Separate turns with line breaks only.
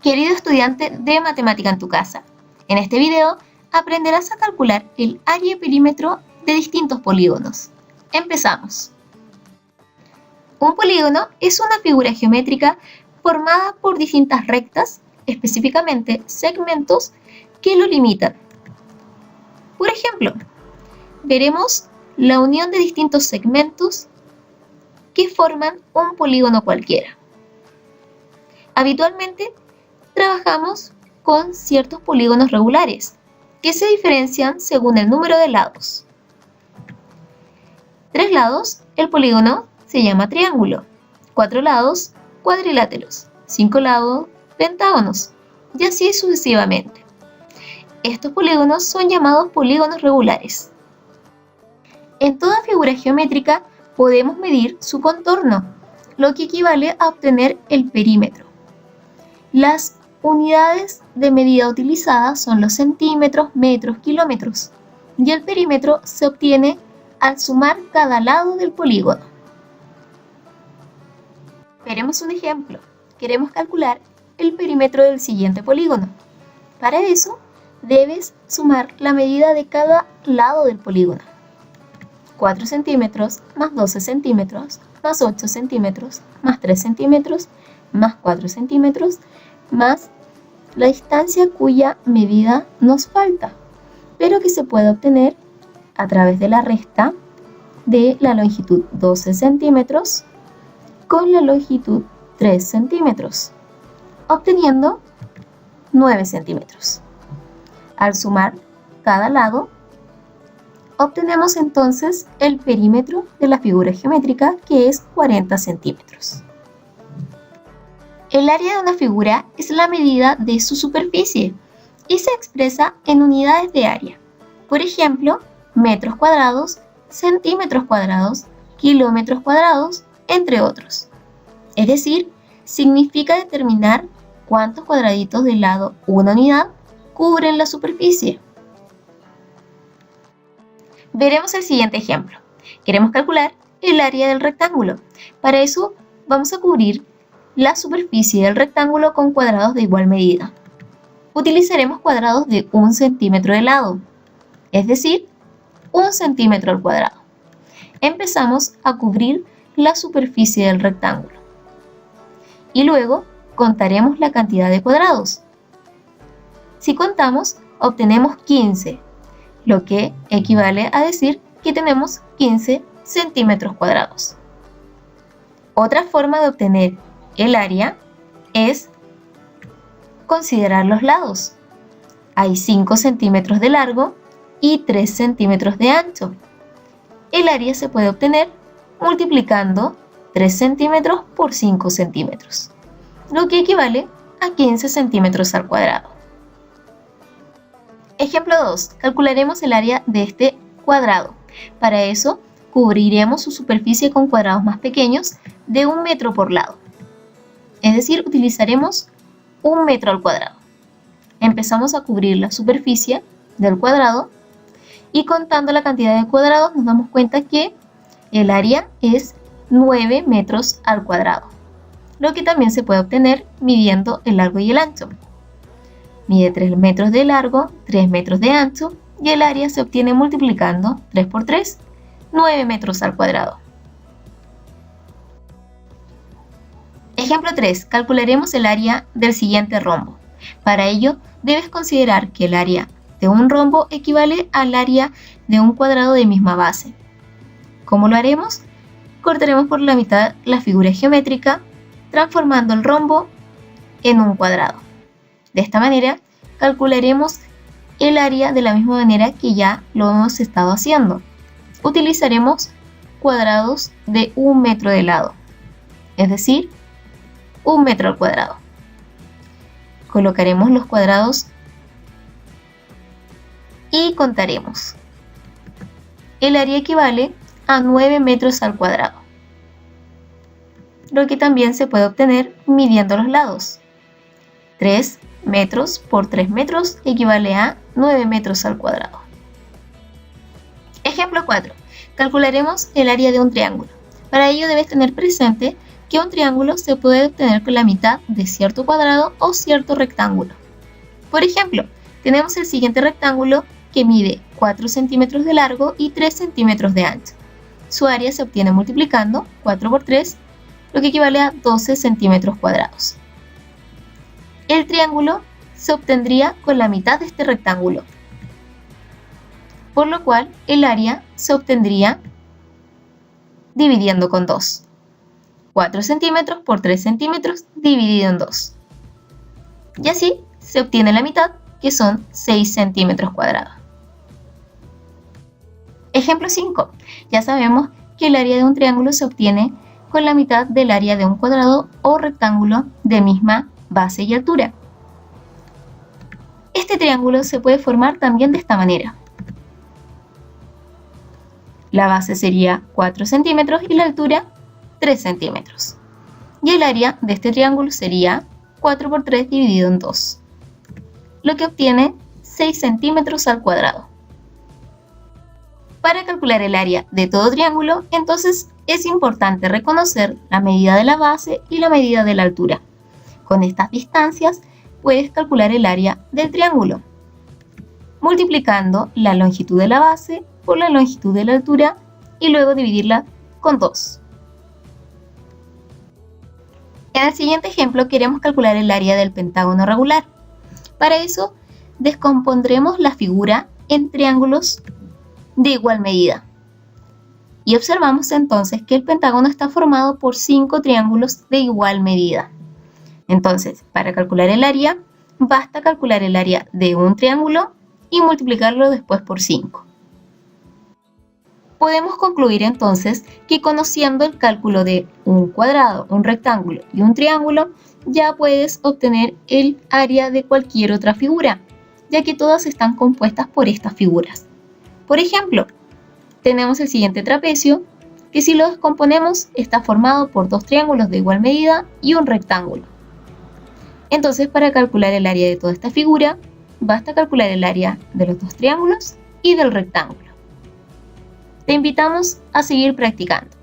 Querido estudiante de matemática en tu casa, en este video aprenderás a calcular el área y perímetro de distintos polígonos. Empezamos. Un polígono es una figura geométrica formada por distintas rectas, específicamente segmentos, que lo limitan. Por ejemplo, veremos la unión de distintos segmentos que forman un polígono cualquiera. Habitualmente trabajamos con ciertos polígonos regulares, que se diferencian según el número de lados. 3 lados, el polígono se llama triángulo. 4 lados, cuadriláteros. 5 lados, pentágonos. Y así sucesivamente. Estos polígonos son llamados polígonos regulares. En toda figura geométrica podemos medir su contorno, lo que equivale a obtener el perímetro. Las unidades de medida utilizadas son los centímetros, metros, kilómetros, y el perímetro se obtiene al sumar cada lado del polígono. Veremos un ejemplo. Queremos calcular el perímetro del siguiente polígono. Para eso, debes sumar la medida de cada lado del polígono. 4 centímetros más 12 centímetros más 8 centímetros más 3 centímetros más 4 centímetros más la distancia cuya medida nos falta, pero que se puede obtener a través de la resta de la longitud 12 centímetros con la longitud 3 centímetros, obteniendo 9 centímetros. Al sumar cada lado, obtenemos entonces el perímetro de la figura geométrica, que es 40 centímetros. El área de una figura es la medida de su superficie y se expresa en unidades de área. Por ejemplo, metros cuadrados, centímetros cuadrados, kilómetros cuadrados, entre otros. Es decir, significa determinar cuántos cuadraditos del lado una unidad cubren la superficie. Veremos el siguiente ejemplo. Queremos calcular el área del rectángulo. Para eso vamos a cubrir la superficie del rectángulo con cuadrados de igual medida. Utilizaremos cuadrados de 1 centímetro de lado, es decir, 1 centímetro al cuadrado. Empezamos a cubrir la superficie del rectángulo. Y luego contaremos la cantidad de cuadrados. Si contamos, obtenemos 15, lo que equivale a decir que tenemos 15 centímetros cuadrados. Otra forma de obtener el área es considerar los lados. Hay 5 centímetros de largo y 3 centímetros de ancho. El área se puede obtener multiplicando 3 centímetros por 5 centímetros, lo que equivale a 15 centímetros al cuadrado. Ejemplo 2. Calcularemos el área de este cuadrado. Para eso, cubriremos su superficie con cuadrados más pequeños de 1 metro por lado. Es decir, utilizaremos 1 metro al cuadrado. Empezamos a cubrir la superficie del cuadrado y contando la cantidad de cuadrados nos damos cuenta que el área es 9 metros al cuadrado, lo que también se puede obtener midiendo el largo y el ancho. Mide 3 metros de largo, 3 metros de ancho y el área se obtiene multiplicando 3 por 3, 9 metros al cuadrado. Ejemplo 3. Calcularemos el área del siguiente rombo. Para ello, debes considerar que el área de un rombo equivale al área de un cuadrado de misma base. ¿Cómo lo haremos? Cortaremos por la mitad la figura geométrica, transformando el rombo en un cuadrado. De esta manera, calcularemos el área de la misma manera que ya lo hemos estado haciendo. Utilizaremos cuadrados de 1 metro de lado, es decir, 1 metro al cuadrado. Colocaremos los cuadrados y contaremos. El área equivale a 9 metros al cuadrado, lo que también se puede obtener midiendo los lados. 3 metros por 3 metros equivale a 9 metros al cuadrado. Ejemplo 4. Calcularemos el área de un triángulo. Para ello debes tener presente que un triángulo se puede obtener con la mitad de cierto cuadrado o cierto rectángulo. Por ejemplo, tenemos el siguiente rectángulo que mide 4 centímetros de largo y 3 centímetros de ancho. Su área se obtiene multiplicando 4 por 3, lo que equivale a 12 centímetros cuadrados. El triángulo se obtendría con la mitad de este rectángulo, por lo cual el área se obtendría dividiendo con 2. 4 centímetros por 3 centímetros dividido en 2. Y así se obtiene la mitad, que son 6 centímetros cuadrados. Ejemplo 5. Ya sabemos que el área de un triángulo se obtiene con la mitad del área de un cuadrado o rectángulo de misma base y altura. Este triángulo se puede formar también de esta manera. La base sería 4 centímetros y la altura 3 centímetros. Y el área de este triángulo sería 4 por 3 dividido en 2, lo que obtiene 6 centímetros al cuadrado. Para calcular el área de todo triángulo, entonces es importante reconocer la medida de la base y la medida de la altura. Con estas distancias puedes calcular el área del triángulo, multiplicando la longitud de la base por la longitud de la altura y luego dividirla con 2. En el siguiente ejemplo queremos calcular el área del pentágono regular. Para eso descompondremos la figura en triángulos de igual medida. Y observamos entonces que el pentágono está formado por 5 triángulos de igual medida. Entonces, para calcular el área, basta calcular el área de un triángulo y multiplicarlo después por 5. Podemos concluir entonces que conociendo el cálculo de un cuadrado, un rectángulo y un triángulo, ya puedes obtener el área de cualquier otra figura, ya que todas están compuestas por estas figuras. Por ejemplo, tenemos el siguiente trapecio, que si lo descomponemos está formado por 2 triángulos de igual medida y un rectángulo. Entonces, para calcular el área de toda esta figura, basta calcular el área de los 2 triángulos y del rectángulo. Te invitamos a seguir practicando.